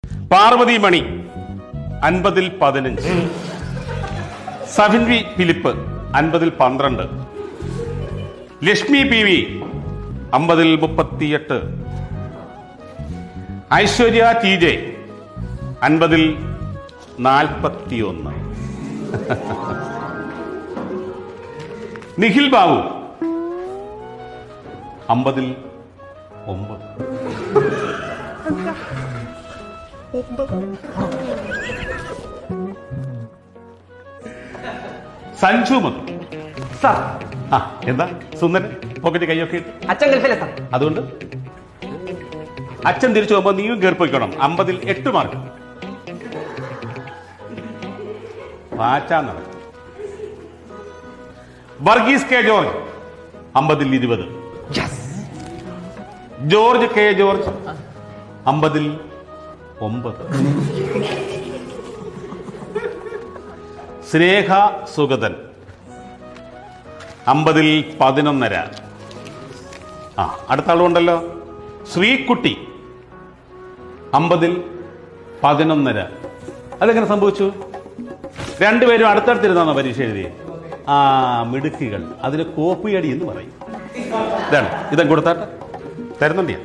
പാർവതി മണി 50-ൽ 15. സഫിൻ വി ഫിലിപ്പ് 50-ൽ 12. Lakshmi P V 50-ൽ 38. ഐശ്വര്യ ടി ജെ 50-ൽ 41. നിഖിൽ ബാബു 50-ൽ 9. സഞ്ജു മധു സാർ. ആ എന്താ സുന്ദരൻ പോക്കറ്റ് കൈയൊക്കെ ഇട്ട് അച്ഛൻ ഗൾഫിലെ സാർ. അതുകൊണ്ട് അച്ഛൻ തിരിച്ചു പോകുമ്പോ നീയും കയറിപ്പോയിക്കണം. 50-ൽ 8 മാർക്ക്. വാച്ചാന്നാണ്. വർഗീസ് കെ ജോർജ് 50-ൽ 20. ജോർജ് കെ ജോർജ് 50-ൽ 9. സ്നേഹ സുഗതൻ 50-ൽ 11.5. ആ അടുത്ത ആളുണ്ടല്ലോ ശ്രീകുട്ടി 50-ൽ 11.5. അതെങ്ങനെ സംഭവിച്ചു? രണ്ടുപേരും അടുത്തടുത്തിരുന്നാണോ പരീക്ഷ എഴുതി? ആ മിടുക്കികൾ. അതിന് കോപ്പിയടി എന്ന് പറയും. ഇതാണ് ഇതും കൊടുത്താട്ടെ തരുന്നുണ്ട്.